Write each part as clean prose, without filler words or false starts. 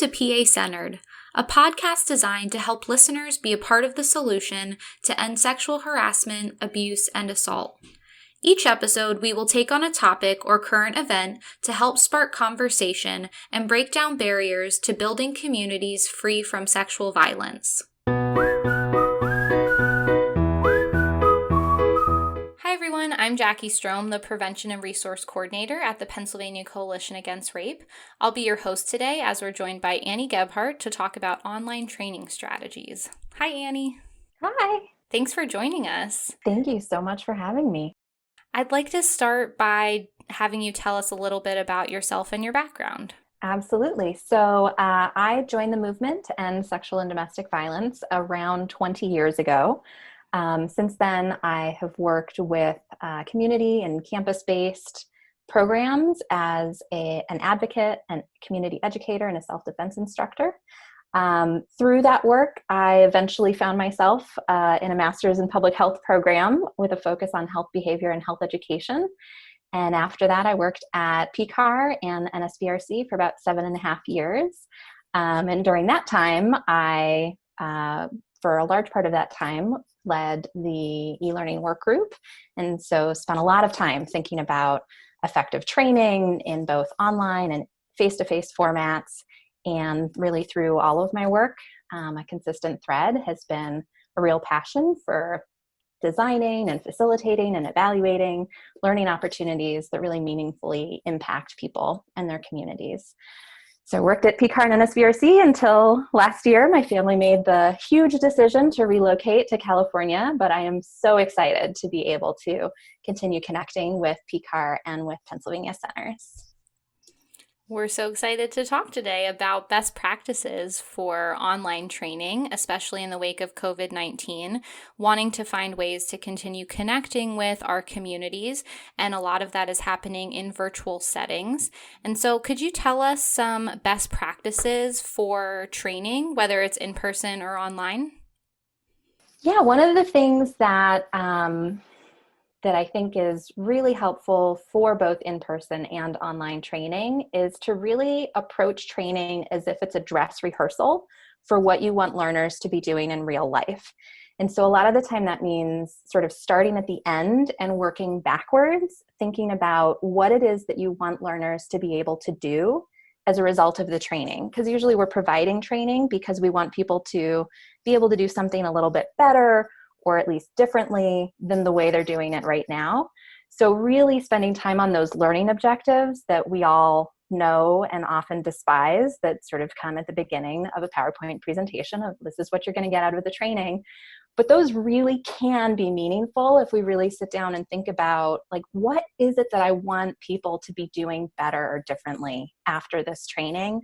to PA Centered, a podcast designed to help listeners be a part of the solution to end sexual harassment, abuse, and assault. Each episode, we will take on a topic or current event to help spark conversation and break down barriers to building communities free from sexual violence. Hi everyone, I'm Jackie Strom, the Prevention and Resource Coordinator at the Pennsylvania Coalition Against Rape. I'll be your host today as we're joined by Annie Gebhardt to talk about online training strategies. Hi Annie. Hi. Thanks for joining us. Thank you so much for having me. I'd like to start by having you tell us a little bit about yourself and your background. Absolutely. So I joined the movement to end sexual and domestic violence around 20 years ago. Since then, I have worked with community and campus-based programs as an advocate and community educator and a self-defense instructor. Through that work, I eventually found myself in a master's in public health program with a focus on health behavior and health education. And after that, I worked at PCAR and NSBRC for about 7.5 years. And during that time, I, for a large part of that time, led the e-learning work group. And so spent a lot of time thinking about effective training in both online and face-to-face formats. And really through all of my work, a consistent thread has been a real passion for designing and facilitating and evaluating learning opportunities that really meaningfully impact people and their communities. So I worked at PCAR and NSBRC until last year. My family made the huge decision to relocate to California, but I am so excited to be able to continue connecting with PCAR and with Pennsylvania Centers. We're so excited to talk today about best practices for online training, especially in the wake of COVID-19, wanting to find ways to continue connecting with our communities, and a lot of that is happening in virtual settings. And so could you tell us some best practices for training, whether it's in person or online? Yeah, one of the things that I think is really helpful for both in-person and online training is to really approach training as if it's a dress rehearsal for what you want learners to be doing in real life. And so a lot of the time that means sort of starting at the end and working backwards, thinking about what it is that you want learners to be able to do as a result of the training. Because usually we're providing training because we want people to be able to do something a little bit better or at least differently than the way they're doing it right now. So really spending time on those learning objectives that we all know and often despise, that sort of come at the beginning of a PowerPoint presentation of this is what you're going to get out of the training. But those really can be meaningful if we really sit down and think about, like, what is it that I want people to be doing better or differently after this training?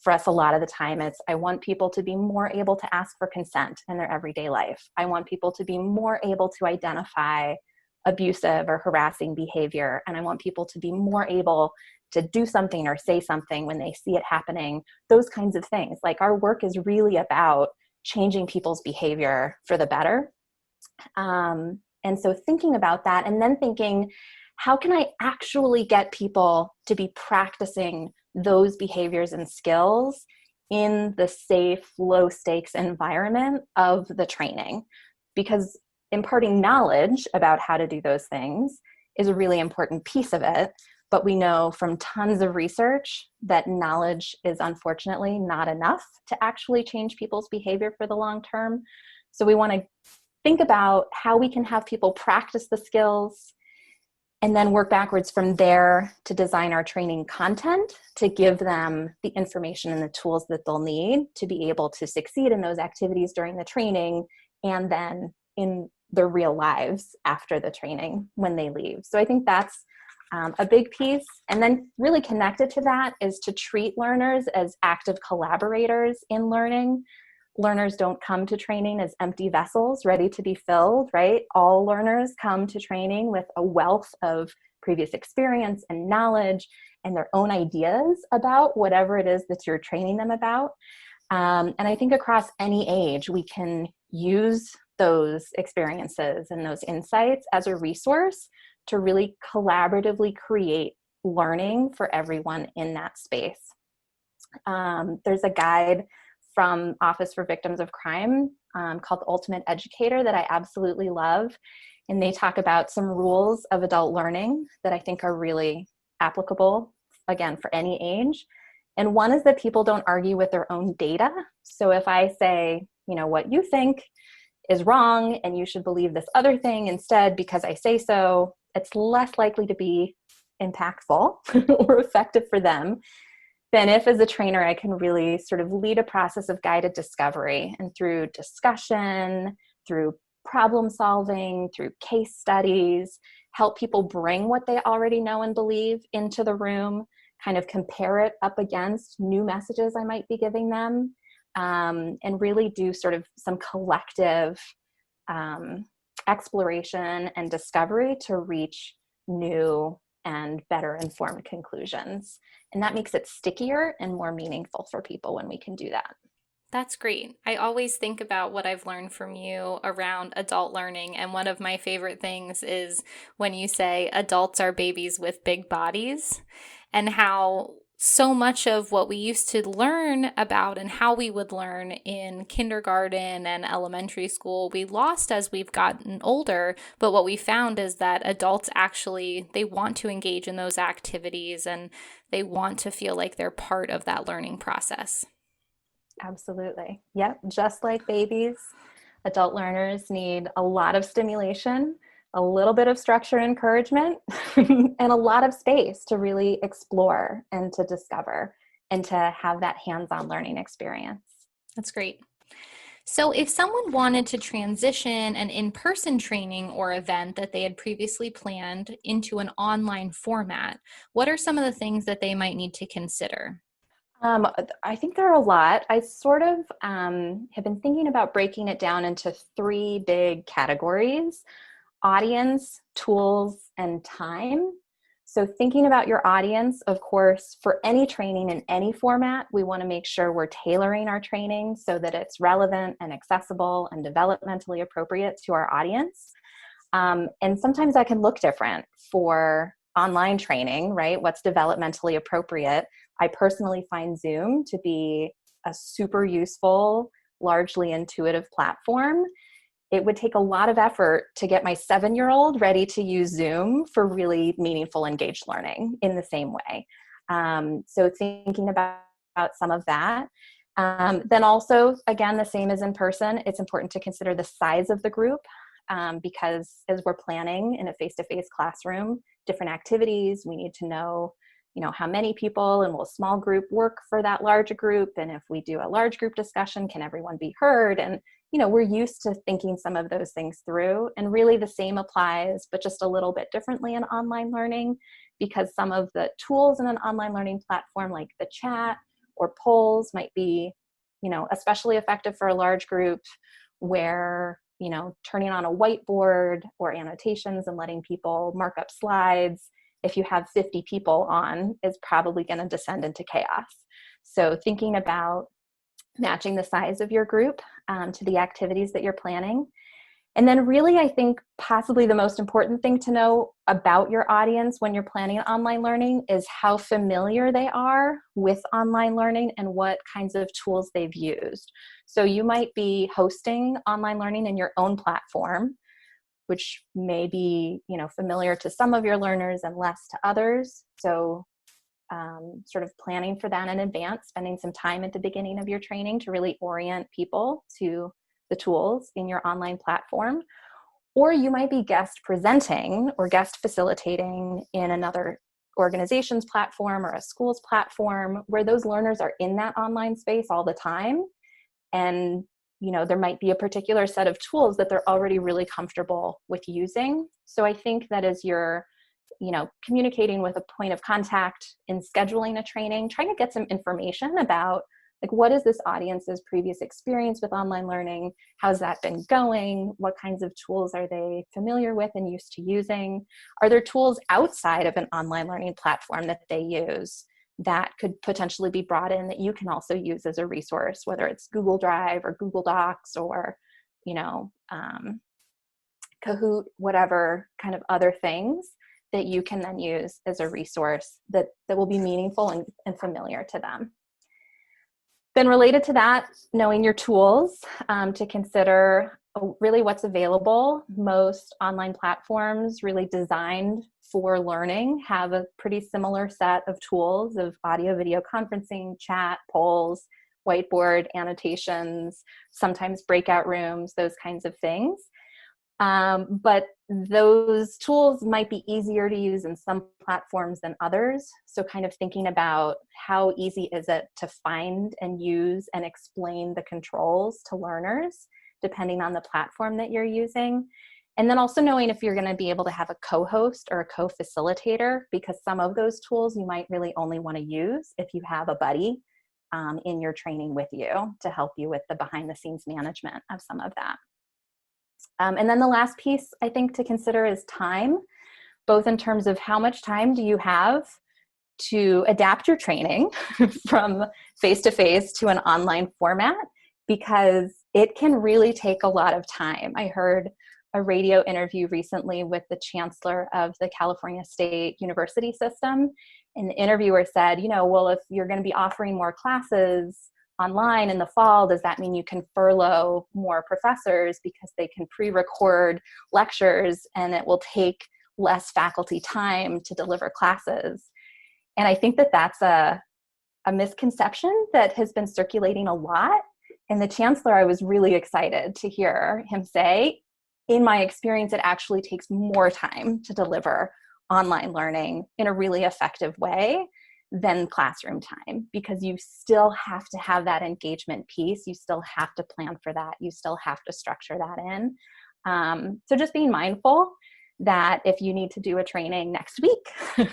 For us, a lot of the time, it's I want people to be more able to ask for consent in their everyday life. I want people to be more able to identify abusive or harassing behavior. And I want people to be more able to do something or say something when they see it happening. Those kinds of things. Like, our work is really about changing people's behavior for the better. And so thinking about that and then thinking, how can I actually get people to be practicing those behaviors and skills in the safe, low stakes environment of the training? Because imparting knowledge about how to do those things is a really important piece of it. But we know from tons of research that knowledge is unfortunately not enough to actually change people's behavior for the long term. So we want to think about how we can have people practice the skills and then work backwards from there to design our training content to give them the information and the tools that they'll need to be able to succeed in those activities during the training and then in their real lives after the training when they leave. So I think that's a big piece. And then really connected to that is to treat learners as active collaborators in learning. Learners don't come to training as empty vessels ready to be filled, right? All learners come to training with a wealth of previous experience and knowledge and their own ideas about whatever it is that you're training them about. And I think across any age, we can use those experiences and those insights as a resource to really collaboratively create learning for everyone in that space. There's a guide from Office for Victims of Crime called The Ultimate Educator that I absolutely love. And they talk about some rules of adult learning that I think are really applicable, again, for any age. And one is that people don't argue with their own data. So if I say, what you think is wrong and you should believe this other thing instead because I say so, it's less likely to be impactful or effective for them than if, as a trainer, I can really sort of lead a process of guided discovery, and through discussion, through problem solving, through case studies, help people bring what they already know and believe into the room, kind of compare it up against new messages I might be giving them, and really do sort of some collective exploration and discovery to reach new and better informed conclusions. And that makes it stickier and more meaningful for people when we can do that. That's great. I always think about what I've learned from you around adult learning. And one of my favorite things is when you say adults are babies with big bodies, and how so much of what we used to learn about and how we would learn in kindergarten and elementary school, we lost as we've gotten older. But what we found is that adults actually, they want to engage in those activities and they want to feel like they're part of that learning process. Absolutely. Yep. Just like babies, adult learners need a lot of stimulation, a little bit of structure and encouragement, and a lot of space to really explore and to discover and to have that hands-on learning experience. That's great. So, if someone wanted to transition an in person training or event that they had previously planned into an online format, what are some of the things that they might need to consider? Um, I think there are a lot. I sort of have been thinking about breaking it down into three big categories: audience, tools, and time. So thinking about your audience, of course, for any training in any format, we want to make sure we're tailoring our training so that it's relevant and accessible and developmentally appropriate to our audience. And sometimes that can look different for online training, right? What's developmentally appropriate? I personally find Zoom to be a super useful, largely intuitive platform. It would take a lot of effort to get my 7-year-old ready to use Zoom for really meaningful, engaged learning in the same way. So thinking about some of that. Then also, again, the same as in person, it's important to consider the size of the group, because as we're planning in a face-to-face classroom, different activities, we need to know how many people, and will a small group work for that larger group? And if we do a large group discussion, can everyone be heard? And we're used to thinking some of those things through, and really the same applies, but just a little bit differently in online learning, because some of the tools in an online learning platform, like the chat or polls, might be, especially effective for a large group where, turning on a whiteboard or annotations and letting people mark up slides, if you have 50 people on, is probably going to descend into chaos. So thinking about matching the size of your group to the activities that you're planning. And then really, I think possibly the most important thing to know about your audience when you're planning online learning is how familiar they are with online learning and what kinds of tools they've used. So you might be hosting online learning in your own platform, which may be, familiar to some of your learners and less to others. So sort of planning for that in advance, spending some time at the beginning of your training to really orient people to the tools in your online platform. Or you might be guest presenting or guest facilitating in another organization's platform or a school's platform where those learners are in that online space all the time. And there might be a particular set of tools that they're already really comfortable with using. So I think that as you're, communicating with a point of contact in scheduling a training, trying to get some information about, like, what is this audience's previous experience with online learning? How's that been going? What kinds of tools are they familiar with and used to using? Are there tools outside of an online learning platform that they use that could potentially be brought in that you can also use as a resource, whether it's Google Drive or Google Docs or, Kahoot, whatever kind of other things that you can then use as a resource that will be meaningful and familiar to them. Then related to that, knowing your tools to consider really what's available. Most online platforms really designed for learning have a pretty similar set of tools of audio, video conferencing, chat, polls, whiteboard, annotations, sometimes breakout rooms, those kinds of things. But those tools might be easier to use in some platforms than others. So kind of thinking about how easy is it to find and use and explain the controls to learners, depending on the platform that you're using. And then also knowing if you're going to be able to have a co-host or a co-facilitator, because some of those tools you might really only want to use if you have a buddy in your training with you to help you with the behind the scenes management of some of that. And then the last piece I think to consider is time, both in terms of how much time do you have to adapt your training from face-to-face to an online format, because it can really take a lot of time. I heard a radio interview recently with the chancellor of the California State University system, and the interviewer said, well, if you're going to be offering more classes online in the fall, does that mean you can furlough more professors because they can pre-record lectures and it will take less faculty time to deliver classes? And I think that that's a misconception that has been circulating a lot. And the chancellor, I was really excited to hear him say, in my experience, it actually takes more time to deliver online learning in a really effective way than classroom time, because you still have to have that engagement piece. You still have to plan for that. You still have to structure that in. So just being mindful that if you need to do a training next week,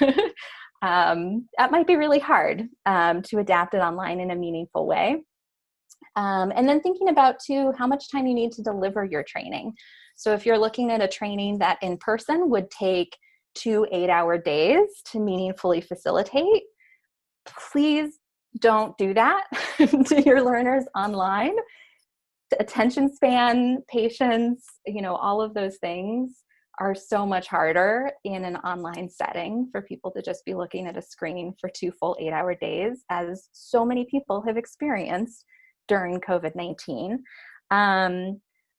that might be really hard to adapt it online in a meaningful way. And then thinking about too, how much time you need to deliver your training. So if you're looking at a training that in person would take 2 8-hour days to meaningfully facilitate, please don't do that to your learners online. The attention span, patience, all of those things are so much harder in an online setting for people to just be looking at a screen for 2 full 8-hour days, as so many people have experienced during COVID-19.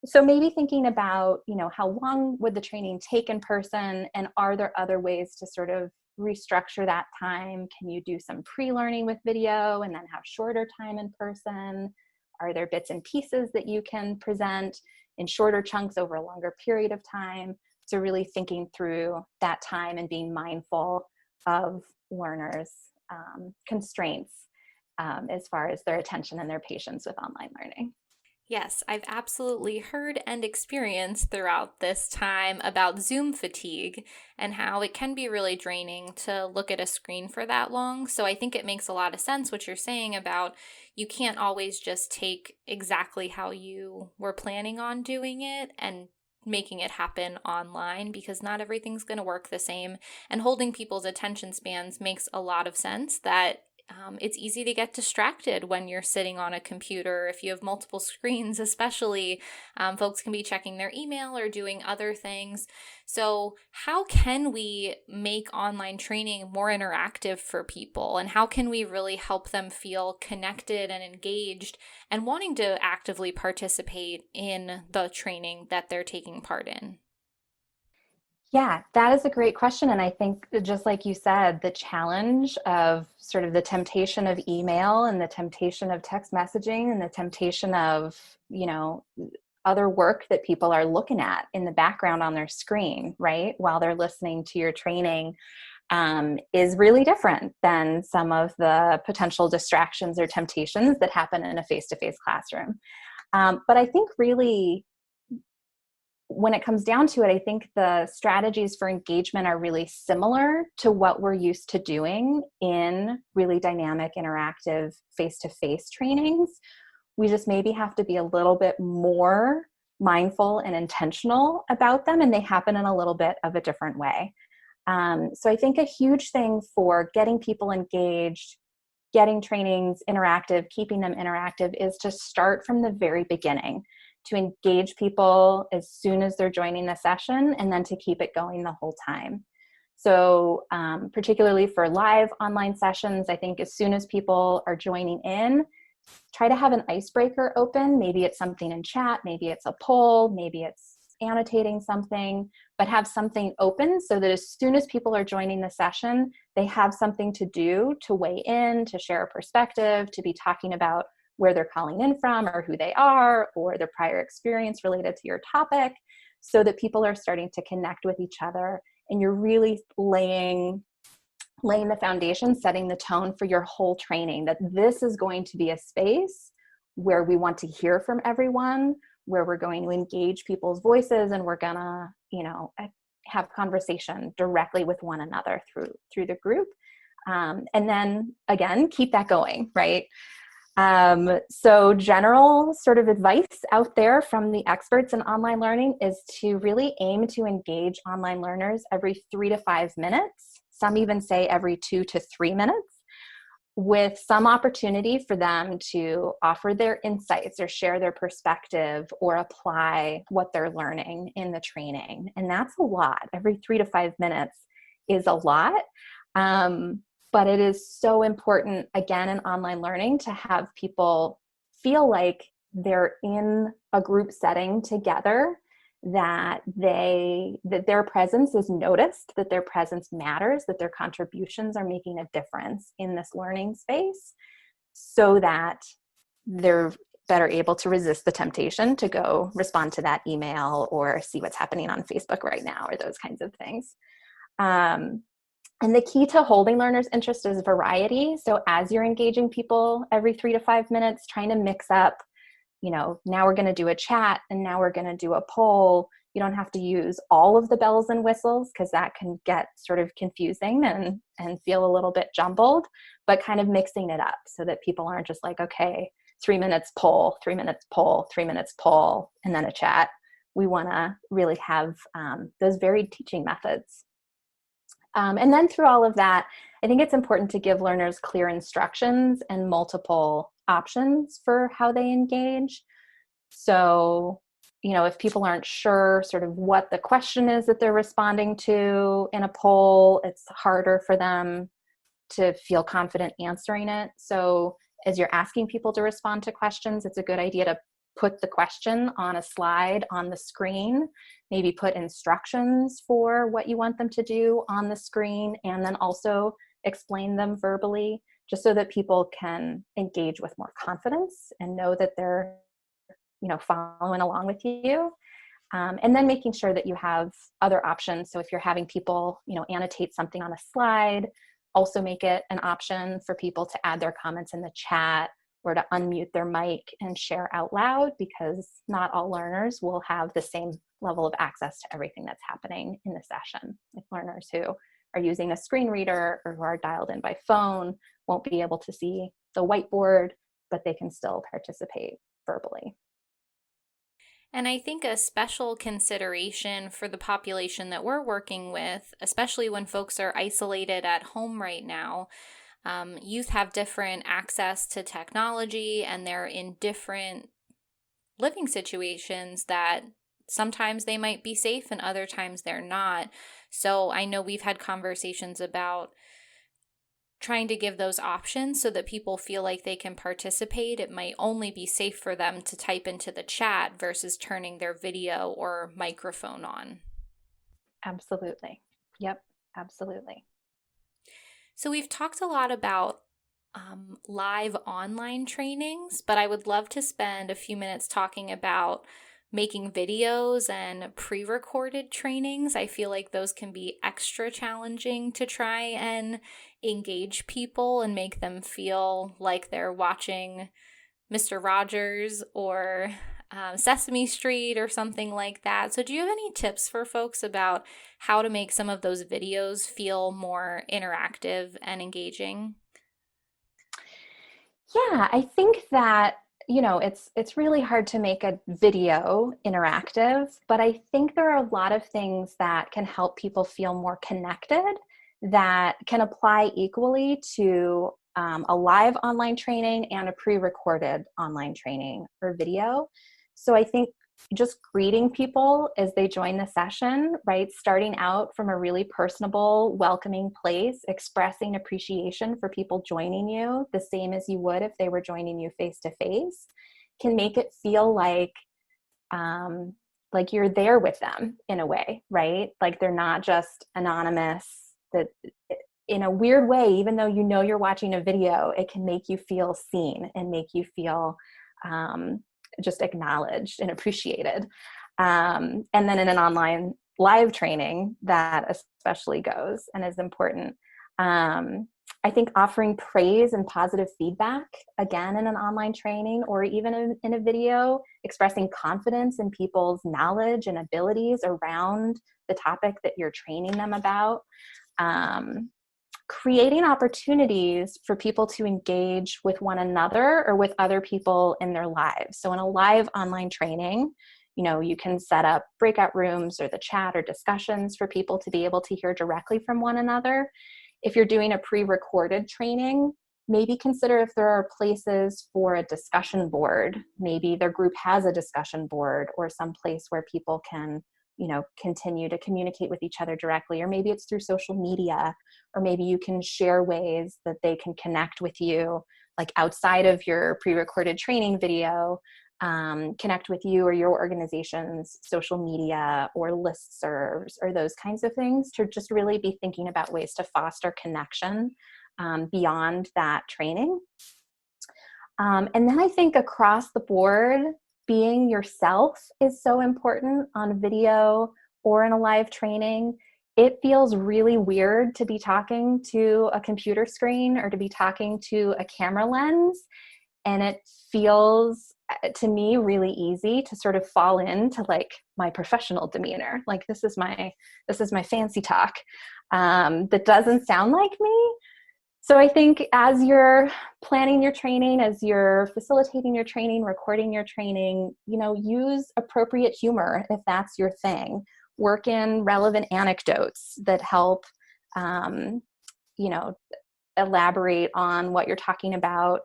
So maybe thinking about, how long would the training take in person, and are there other ways to sort of restructure that time? Can you do some pre-learning with video and then have shorter time in person? Are there bits and pieces that you can present in shorter chunks over a longer period of time? So really thinking through that time and being mindful of learners' constraints as far as their attention and their patience with online learning. Yes, I've absolutely heard and experienced throughout this time about Zoom fatigue and how it can be really draining to look at a screen for that long. So I think it makes a lot of sense what you're saying about you can't always just take exactly how you were planning on doing it and making it happen online, because not everything's going to work the same. And holding people's attention spans makes a lot of sense. That it's easy to get distracted when you're sitting on a computer. If you have multiple screens, especially, folks can be checking their email or doing other things. So how can we make online training more interactive for people? And how can we really help them feel connected and engaged and wanting to actively participate in the training that they're taking part in? Yeah, that is a great question. And I think just like you said, the challenge of sort of the temptation of email and the temptation of text messaging and the temptation of, other work that people are looking at in the background on their screen, right, while they're listening to your training, is really different than some of the potential distractions or temptations that happen in a face-to-face classroom. But I think really, when it comes down to it, I think the strategies for engagement are really similar to what we're used to doing in really dynamic, interactive, face-to-face trainings. We just maybe have to be a little bit more mindful and intentional about them, and they happen in a little bit of a different way. So I think a huge thing for getting people engaged, getting trainings interactive, keeping them interactive, is to start from the very beginning, to engage people as soon as they're joining the session, and then to keep it going the whole time. So particularly for live online sessions, I think as soon as people are joining in, try to have an icebreaker open. Maybe it's something in chat, maybe it's a poll, maybe it's annotating something, but have something open so that as soon as people are joining the session, they have something to do, to weigh in, to share a perspective, to be talking about where they're calling in from or who they are or their prior experience related to your topic, so that people are starting to connect with each other, and you're really laying the foundation, setting the tone for your whole training, that this is going to be a space where we want to hear from everyone, where we're going to engage people's voices, and we're gonna, have conversation directly with one another through the group. And then again, keep that going, right? So general sort of advice out there from the experts in online learning is to really aim to engage online learners every 3 to 5 minutes. Some even say every 2 to 3 minutes, with some opportunity for them to offer their insights or share their perspective or apply what they're learning in the training. And that's a lot. Every 3 to 5 minutes is a lot. But it is so important, again, in online learning, to have people feel like they're in a group setting together, that their presence is noticed, that their presence matters, that their contributions are making a difference in this learning space, so that they're better able to resist the temptation to go respond to that email or see what's happening on Facebook right now, or those kinds of things. And the key to holding learners' interest is variety. So as you're engaging people every 3 to 5 minutes, trying to mix up, now we're going to do a chat and now we're going to do a poll. You don't have to use all of the bells and whistles, because that can get sort of confusing and feel a little bit jumbled, but kind of mixing it up so that people aren't just like, okay, 3 minutes poll, 3 minutes poll, 3 minutes poll, and then a chat. We want to really have those varied teaching methods. And then through all of that, I think it's important to give learners clear instructions and multiple options for how they engage. So, if people aren't sure sort of what the question is that they're responding to in a poll, it's harder for them to feel confident answering it. So as you're asking people to respond to questions, it's a good idea to put the question on a slide on the screen, maybe put instructions for what you want them to do on the screen, and then also explain them verbally, just so that people can engage with more confidence and know that they're, following along with you. And then making sure that you have other options. So if you're having people, annotate something on a slide, also make it an option for people to add their comments in the chat, or to unmute their mic and share out loud, because not all learners will have the same level of access to everything that's happening in the session. Like learners who are using a screen reader or who are dialed in by phone won't be able to see the whiteboard, but they can still participate verbally. And I think a special consideration for the population that we're working with, especially when folks are isolated at home right now, youth have different access to technology, and they're in different living situations that sometimes they might be safe and other times they're not. So I know we've had conversations about trying to give those options so that people feel like they can participate. It might only be safe for them to type into the chat versus turning their video or microphone on. Absolutely. Yep, absolutely. So we've talked a lot about live online trainings, but I would love to spend a few minutes talking about making videos and pre-recorded trainings. I feel like those can be extra challenging to try and engage people and make them feel like they're watching Mr. Rogers or Sesame Street or something like that. So do you have any tips for folks about how to make some of those videos feel more interactive and engaging? Yeah, I think that, it's really hard to make a video interactive, but I think there are a lot of things that can help people feel more connected that can apply equally to a live online training and a pre-recorded online training or video. So I think just greeting people as they join the session, right? Starting out from a really personable, welcoming place, expressing appreciation for people joining you the same as you would if they were joining you face to face, can make it feel like you're there with them in a way, right? Like they're not just anonymous. That in a weird way, even though you know you're watching a video, it can make you feel seen and make you feel just acknowledged and appreciated. And then in an online live training, that especially goes and is important. I think offering praise and positive feedback, again, in an online training or even in a video, expressing confidence in people's knowledge and abilities around the topic that you're training them about. Creating opportunities for people to engage with one another or with other people in their lives. So in a live online training, you can set up breakout rooms or the chat or discussions for people to be able to hear directly from one another. If you're doing a pre-recorded training, maybe consider if there are places for a discussion board. Maybe their group has a discussion board or some place where people can continue to communicate with each other directly, or maybe it's through social media, or maybe you can share ways that they can connect with you, like outside of your pre-recorded training video, connect with you or your organization's social media or listservs or those kinds of things, to just really be thinking about ways to foster connection beyond that training. And then I think across the board, being yourself is so important on video or in a live training. It feels really weird to be talking to a computer screen or to be talking to a camera lens. And it feels, to me, really easy to sort of fall into like my professional demeanor. Like this is my fancy talk that doesn't sound like me. So I think as you're planning your training, as you're facilitating your training, recording your training, use appropriate humor if that's your thing. Work in relevant anecdotes that help, elaborate on what you're talking about,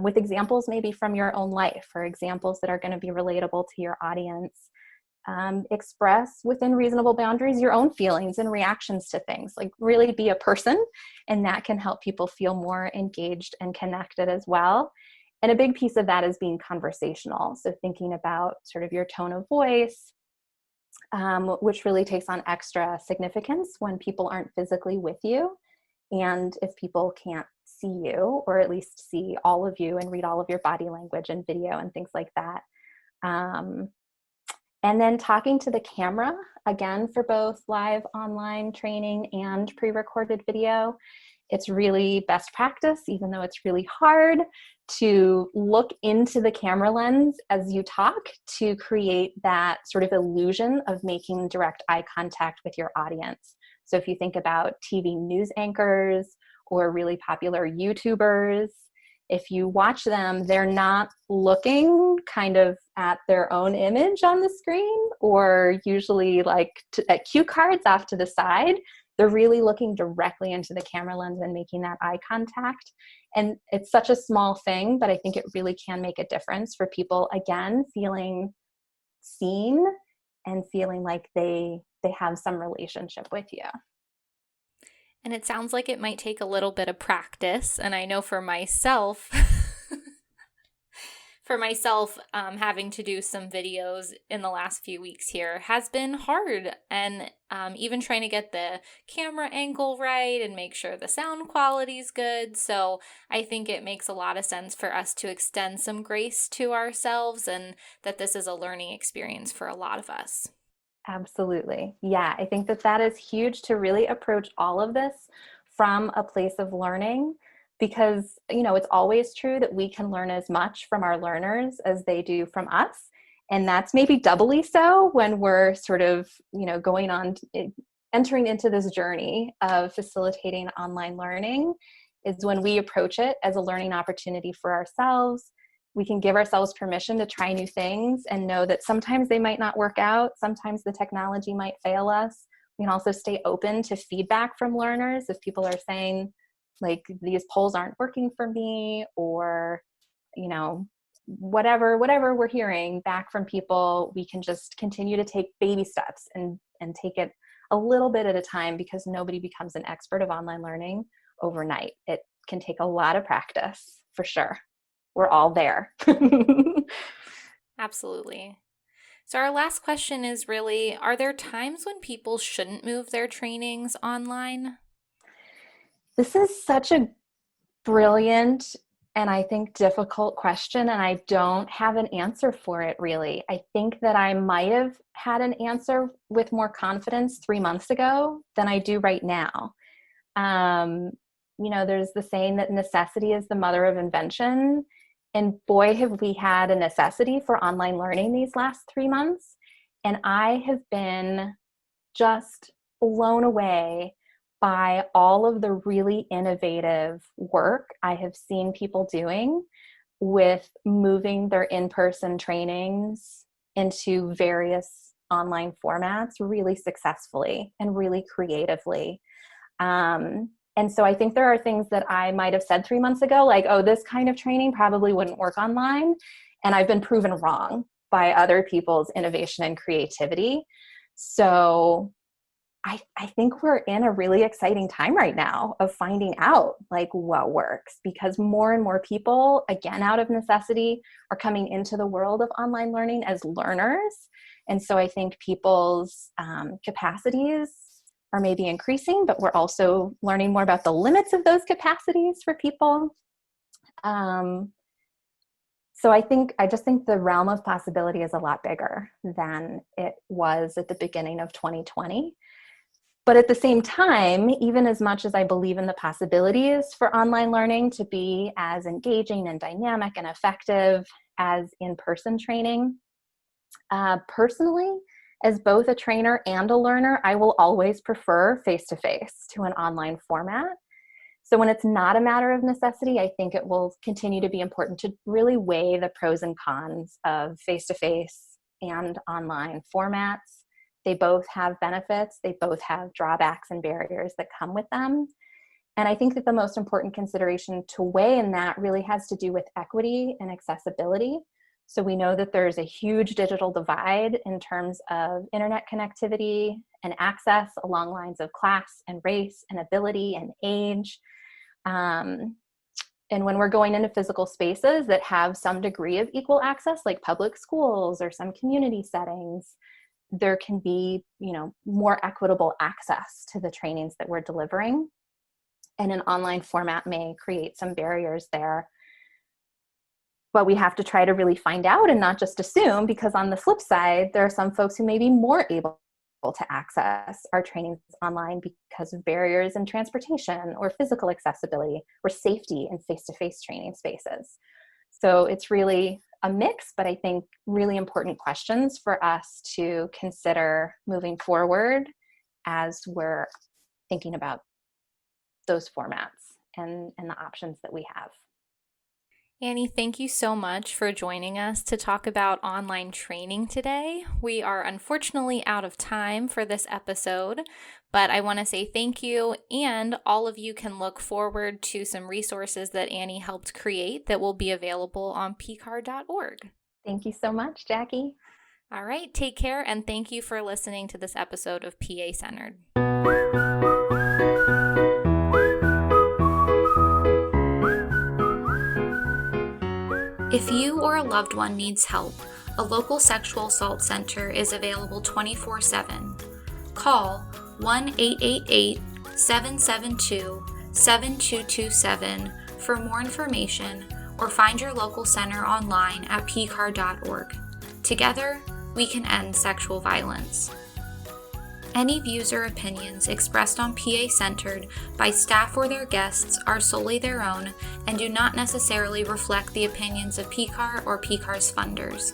with examples maybe from your own life or examples that are going to be relatable to your audience. Express within reasonable boundaries your own feelings and reactions to things. Like really be a person, and that can help people feel more engaged and connected as well. And a big piece of that is being conversational. So thinking about sort of your tone of voice, which really takes on extra significance when people aren't physically with you. And if people can't see you, or at least see all of you and read all of your body language and video and things like that. And then talking to the camera, again, for both live online training and pre-recorded video. It's really best practice, even though it's really hard, to look into the camera lens as you talk to create that sort of illusion of making direct eye contact with your audience. So if you think about TV news anchors or really popular YouTubers, if you watch them, they're not looking kind of at their own image on the screen, or usually like at cue cards off to the side. They're really looking directly into the camera lens and making that eye contact. And it's such a small thing, but I think it really can make a difference for people, again, feeling seen and feeling like they have some relationship with you. And it sounds like it might take a little bit of practice. And I know for myself, having to do some videos in the last few weeks here has been hard. And even trying to get the camera angle right and make sure the sound quality is good. So I think it makes a lot of sense for us to extend some grace to ourselves, and that this is a learning experience for a lot of us. Absolutely. Yeah, I think that is huge, to really approach all of this from a place of learning, because, it's always true that we can learn as much from our learners as they do from us. And that's maybe doubly so when we're sort of, going on, entering into this journey of facilitating online learning, is when we approach it as a learning opportunity for ourselves. We can give ourselves permission to try new things and know that sometimes they might not work out. Sometimes the technology might fail us. We can also stay open to feedback from learners. If people are saying, like, these polls aren't working for me, or, whatever we're hearing back from people, we can just continue to take baby steps and take it a little bit at a time, because nobody becomes an expert of online learning overnight. It can take a lot of practice, for sure. We're all there. Absolutely. So our last question is really, are there times when people shouldn't move their trainings online? This is such a brilliant and I think difficult question, and I don't have an answer for it really. I think that I might have had an answer with more confidence 3 months ago than I do right now. There's the saying that necessity is the mother of invention. And boy, have we had a necessity for online learning these last 3 months. And I have been just blown away by all of the really innovative work I have seen people doing with moving their in-person trainings into various online formats really successfully and really creatively. And so I think there are things that I might have said 3 months ago, like, oh, this kind of training probably wouldn't work online. And I've been proven wrong by other people's innovation and creativity. So I think we're in a really exciting time right now of finding out like what works, because more and more people, again, out of necessity, are coming into the world of online learning as learners. And so I think people's capacities are maybe increasing, but we're also learning more about the limits of those capacities for people. So I just think the realm of possibility is a lot bigger than it was at the beginning of 2020. But at the same time, even as much as I believe in the possibilities for online learning to be as engaging and dynamic and effective as in-person training, personally, as both a trainer and a learner, I will always prefer face-to-face to an online format. So when it's not a matter of necessity, I think it will continue to be important to really weigh the pros and cons of face-to-face and online formats. They both have benefits. They both have drawbacks and barriers that come with them. And I think that the most important consideration to weigh in that really has to do with equity and accessibility. So we know that there's a huge digital divide in terms of internet connectivity and access along lines of class and race and ability and age. And when we're going into physical spaces that have some degree of equal access, like public schools or some community settings, there can be, more equitable access to the trainings that we're delivering. And an online format may create some barriers there. But we have to try to really find out and not just assume, because on the flip side, there are some folks who may be more able to access our trainings online because of barriers in transportation or physical accessibility or safety in face-to-face training spaces. So it's really a mix, but I think really important questions for us to consider moving forward as we're thinking about those formats and the options that we have. Annie, thank you so much for joining us to talk about online training today. We are unfortunately out of time for this episode, but I want to say thank you, and all of you can look forward to some resources that Annie helped create that will be available on pcar.org. Thank you so much, Jackie. All right, take care, and thank you for listening to this episode of PA Centered. If you or a loved one needs help, a local sexual assault center is available 24/7. Call 1-888-772-7227 for more information, or find your local center online at pcar.org. Together, we can end sexual violence. Any views or opinions expressed on PA Centered by staff or their guests are solely their own and do not necessarily reflect the opinions of PCAR or PCAR's funders.